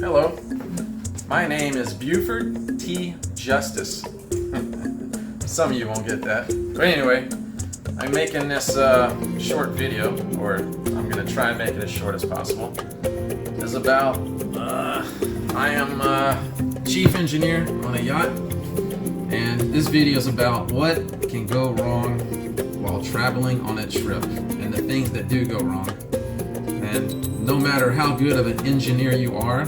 Hello, my name is Buford T. Justice. Some of you won't get that. But anyway, I'm making this short video, or I'm going to try and make it as short as possible. It's about, I am chief engineer on a yacht, and this video is about what can go wrong while traveling on a trip, and the things that do go wrong. And no matter how good of an engineer you are,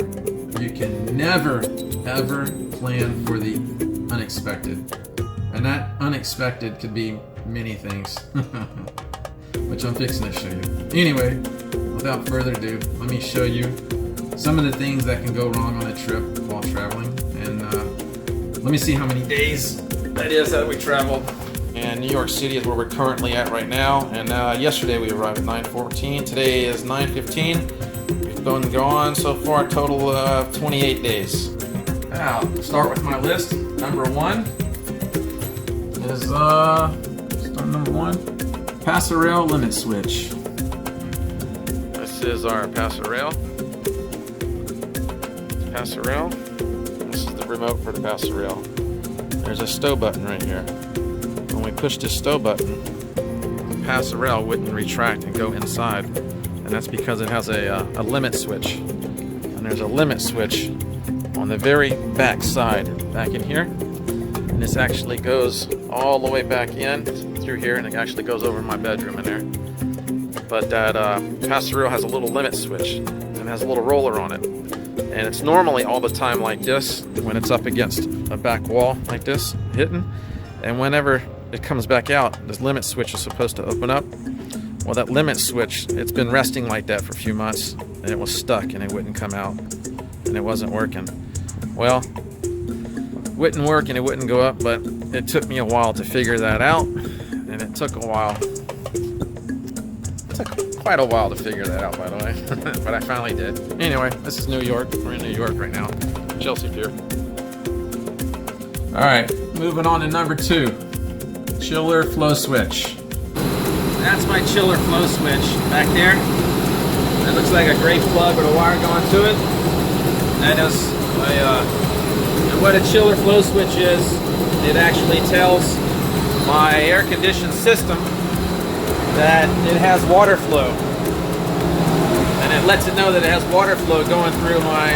you can never, ever plan for the unexpected. And that unexpected could be many things, which I'm fixing to show you. Anyway, without further ado, let me show you some of the things that can go wrong on a trip while traveling. And let me see how many days that is that we traveled. And New York City is where we're currently at right now. And yesterday we arrived at 9:14. Today is 9:15. We've been gone so far a total of 28 days. Now, start with my list. Number one is Passerelle limit switch. This is our Passerelle. This is the remote for the Passerelle. There's a stow button right here. When we push this stow button, the Passerelle wouldn't retract and go inside, and that's because it has a limit switch. And there's a limit switch on the very back side, back in here. And this actually goes all the way back in through here, and it actually goes over my bedroom in there. But that Passerelle has a little limit switch, and it has a little roller on it. And it's normally all the time like this when it's up against a back wall like this, hitting. And whenever it comes back out, this limit switch is supposed to open up. Well, that limit switch, it's been resting like that for a few months, and it was stuck and it wouldn't come out, and it wasn't working. Well, it wouldn't work and it wouldn't go up, but it took me a while to figure that out, and it took a while. It took quite a while to figure that out, by the way, but I finally did. Anyway, this is New York. We're in New York right now, Chelsea Pier. All right, moving on to number two. Chiller flow switch. That's my chiller flow switch back there. That looks like a gray plug with a wire going to it. That is and what a chiller flow switch is, it actually tells my air conditioned system that it has water flow. And it lets it know that it has water flow going through my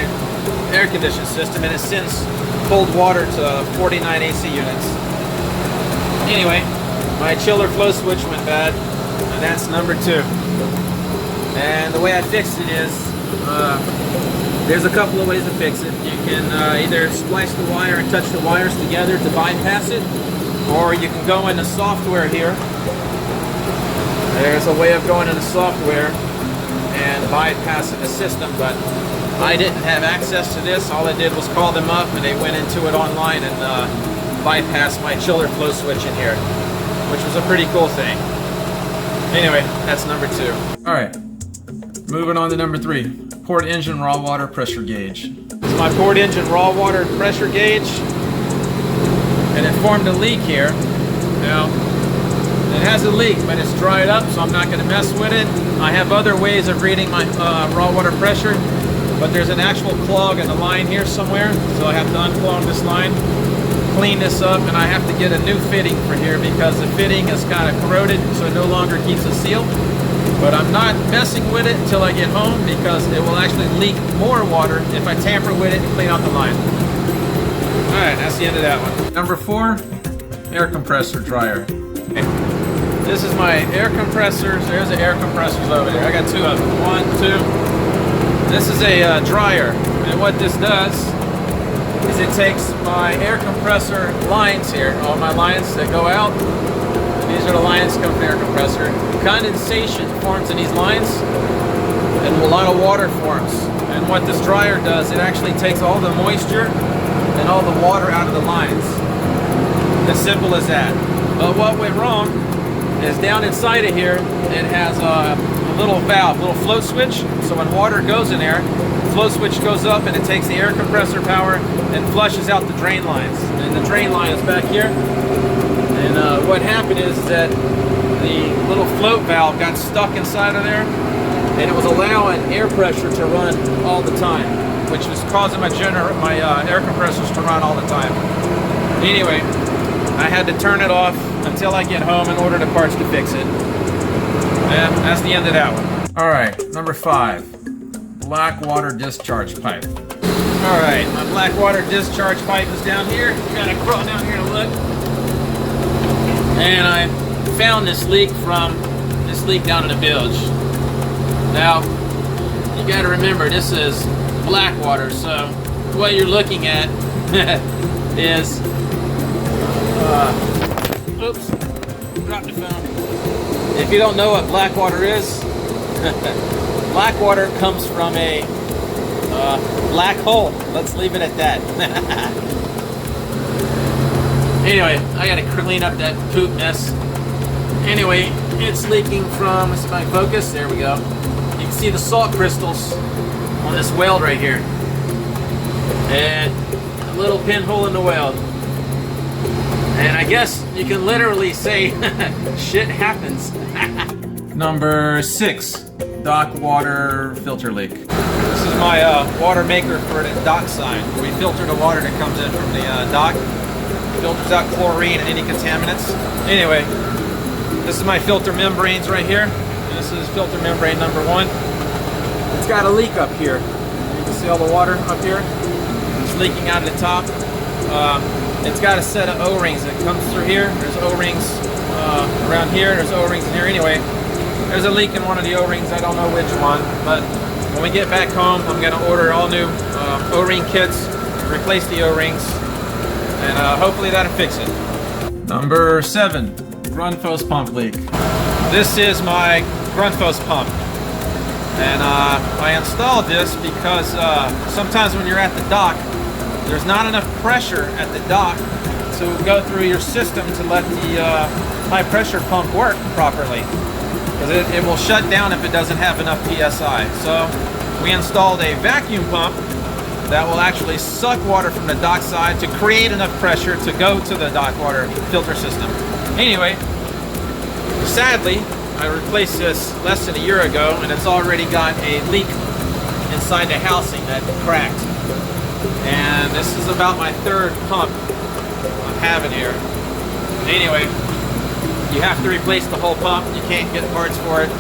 air conditioned system, and it sends cold water to 49 AC units. Anyway, my chiller flow switch went bad, and that's number two. And the way I fixed it is, there's a couple of ways to fix it. You can either splice the wire and touch the wires together to bypass it, or you can go into software here. There's a way of going into software and bypassing the system, but I didn't have access to this. All I did was call them up, and they went into it online and bypassed my chiller flow switch in here, which was a pretty cool thing. Anyway, that's number two. All right, moving on to number three. Port engine raw water pressure gauge. This is my port engine raw water pressure gauge, and it formed a leak here. Now, it has a leak, but it's dried up, so I'm not going to mess with it. I have other ways of reading my raw water pressure, but there's an actual clog in the line here somewhere, so I have to unclog this line, clean this up, and I have to get a new fitting for here because the fitting is kind of corroded, so it no longer keeps it sealed. But I'm not messing with it until I get home because it will actually leak more water if I tamper with it and clean out the line. Alright, that's the end of that one. Number four, air compressor dryer. Okay. This is my air compressors. There's the air compressors over there. I got two of them. One, two. This is a dryer, and what this does is it takes my air compressor lines here, all my lines that go out. These are the lines coming from the air compressor. Condensation forms in these lines, and a lot of water forms. And what this dryer does, it actually takes all the moisture and all the water out of the lines. As simple as that. But what went wrong is down inside of here, it has a little valve, little float switch. So when water goes in there, the float switch goes up and it takes the air compressor power and flushes out the drain lines. And the drain line is back here. And what happened is that the little float valve got stuck inside of there, and it was allowing air pressure to run all the time. which was causing my air compressors to run all the time. Anyway, I had to turn it off until I get home and order the parts to fix it. And that's the end of that one. All right, number 5, black water discharge pipe. All right, my black water discharge pipe is down here. Gotta crawl down here to look. And I found this leak down in the bilge. Now, you gotta remember, this is black water, so what you're looking at is, oops, dropped the phone. If you don't know what black water is, black water comes from a black hole. Let's leave it at that. Anyway, I gotta clean up that poop mess. Anyway, it's leaking from, let's see if I can focus, there we go. You can see the salt crystals on this weld right here. And a little pinhole in the weld. And I guess you can literally say, shit happens. Number 6, dock water filter leak. This is my water maker for the dock side. We filter the water that comes in from the dock. Filters out chlorine and any contaminants. Anyway, this is my filter membranes right here. This is filter membrane number 1. It's got a leak up here. You can see all the water up here. It's leaking out of the top. It's got a set of O-rings that comes through here. There's O-rings around here. There's O-rings in here. Anyway, there's a leak in one of the O-rings. I don't know which one, but when we get back home, I'm going to order all new O-ring kits, replace the O-rings, and hopefully that'll fix it. Number 7, Grundfos pump leak. This is my Grundfos pump, and I installed this because sometimes when you're at the dock, there's not enough pressure at the dock to go through your system to let the high pressure pump work properly, because it will shut down if it doesn't have enough PSI. So we installed a vacuum pump that will actually suck water from the dock side to create enough pressure to go to the dock water filter system. Anyway, sadly, I replaced this less than a year ago, and it's already got a leak inside the housing that cracked. And this is about my 3rd pump I'm having here. Anyway, you have to replace the whole pump. You can't get parts for it.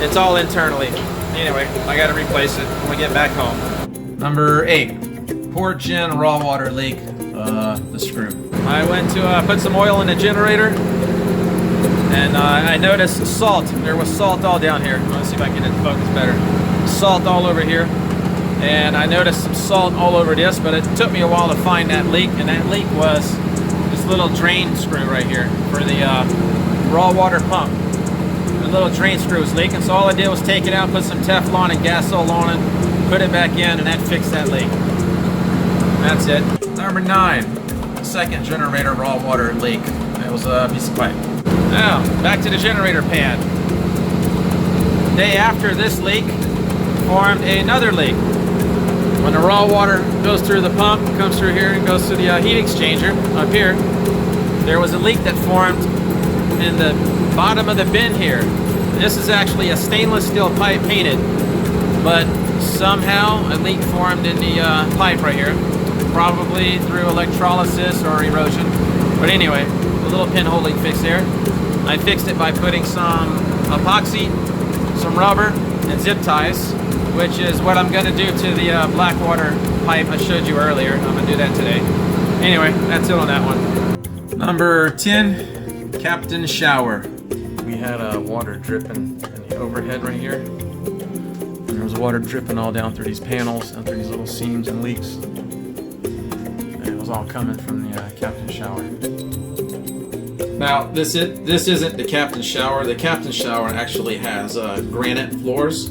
It's all internally. Anyway, I got to replace it when we get back home. Number 8, port gen raw water leak, the screw. I went to put some oil in the generator, and I noticed salt. There was salt all down here. Let's see if I can get it to focus better. Salt all over here. And I noticed some salt all over this, but it took me a while to find that leak, and that leak was this little drain screw right here for the raw water pump. The little drain screw was leaking, so all I did was take it out, put some Teflon and Gasol on it, put it back in, and that fixed that leak. That's it. Number 9, 2nd generator raw water leak. That was a piece of pipe. Now, back to the generator pan. The day after this leak, formed another leak. When the raw water goes through the pump, comes through here and goes to the heat exchanger up here, there was a leak that formed in the bottom of the bin here. This is actually a stainless steel pipe painted, but somehow a leak formed in the pipe right here, probably through electrolysis or erosion. But anyway, a little pinhole leak fix there. I fixed it by putting some epoxy, some rubber, and zip ties, which is what I'm going to do to the black water pipe I showed you earlier. I'm going to do that today. Anyway, that's it on that one. Number 10, Captain Shower. We had water dripping in the overhead right here. And there was water dripping all down through these panels and through these little seams and leaks. And it was all coming from the Captain Shower. Now, this isn't the Captain Shower. The Captain Shower actually has granite floors.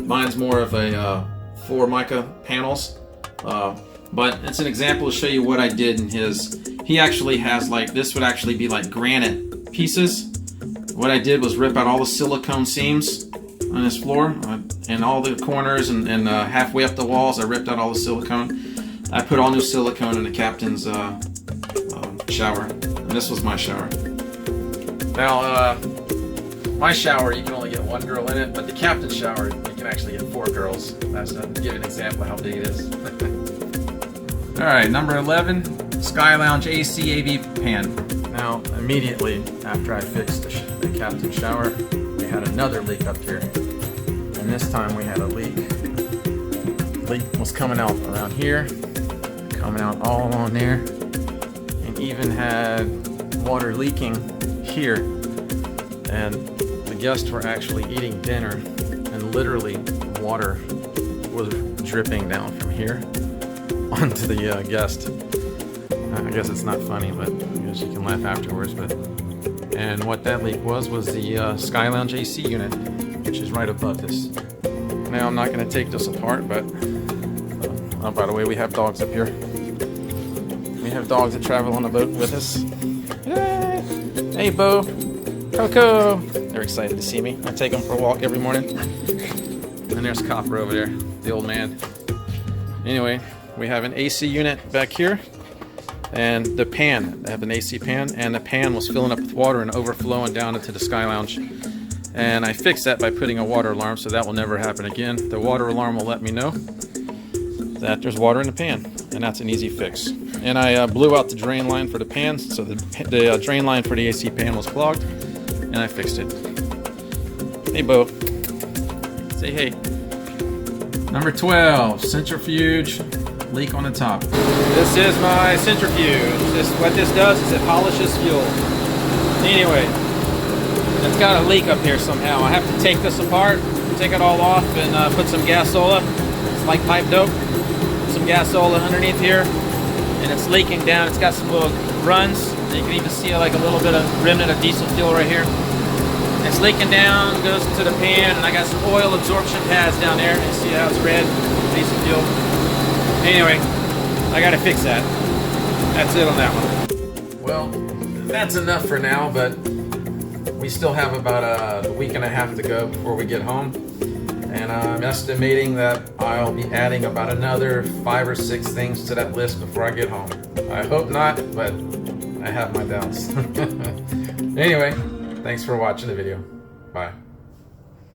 Mine's more of a Formica panels, but it's an example to show you what I did in his. He actually has this would actually be like granite pieces. What I did was rip out all the silicone seams on his floor and all the corners and halfway up the walls. I ripped out all the silicone. I put all new silicone in the Captain's shower, and this was my shower. Now, My shower, you can only get one girl in it, but the captain's shower, you can actually get 4 girls. That's to give you an example of how big it is. Alright, number 11, Sky Lounge AC AV pan. Now, immediately after I fixed the captain's shower, we had another leak up here. And this time we had a leak. Leak was coming out around here, coming out all along there, and even had water leaking here. And the guests were actually eating dinner, and literally water was dripping down from here onto the guest. I guess it's not funny, but I guess you can laugh afterwards. And what that leak was the Sky Lounge AC unit, which is right above this. Now I'm not going to take this apart, but oh, by the way, we have dogs up here. We have dogs that travel on the boat with us. Yay! Hey, Bo, Coco. They're excited to see me. I take them for a walk every morning. And there's Copper over there, the old man. Anyway, we have an AC unit back here, and the pan. They have an AC pan, and the pan was filling up with water and overflowing down into the Sky Lounge. And I fixed that by putting a water alarm, so that will never happen again. The water alarm will let me know that there's water in the pan, and that's an easy fix. And I blew out the drain line for the pan, so the drain line for the AC pan was clogged, and I fixed it. Hey, Bo. Say hey. Number 12, Centrifuge, leak on the top. This is my centrifuge. What this does is it polishes fuel. Anyway, it's got a leak up here somehow. I have to take this apart, take it all off, and put some gasola. It's like pipe dope. Some gasola underneath here, and it's leaking down. It's got some little runs. You can even see like a little bit of remnant of diesel fuel right here. It's leaking down, goes to the pan, and I got some oil absorption pads down there. You see how it's red, diesel fuel. Anyway, I gotta fix that. That's it on that one. Well, that's enough for now, but we still have about a week and a half to go before we get home. And I'm estimating that I'll be adding about another 5 or 6 things to that list before I get home. I hope not, but I have my doubts. Anyway, thanks for watching the video. Bye.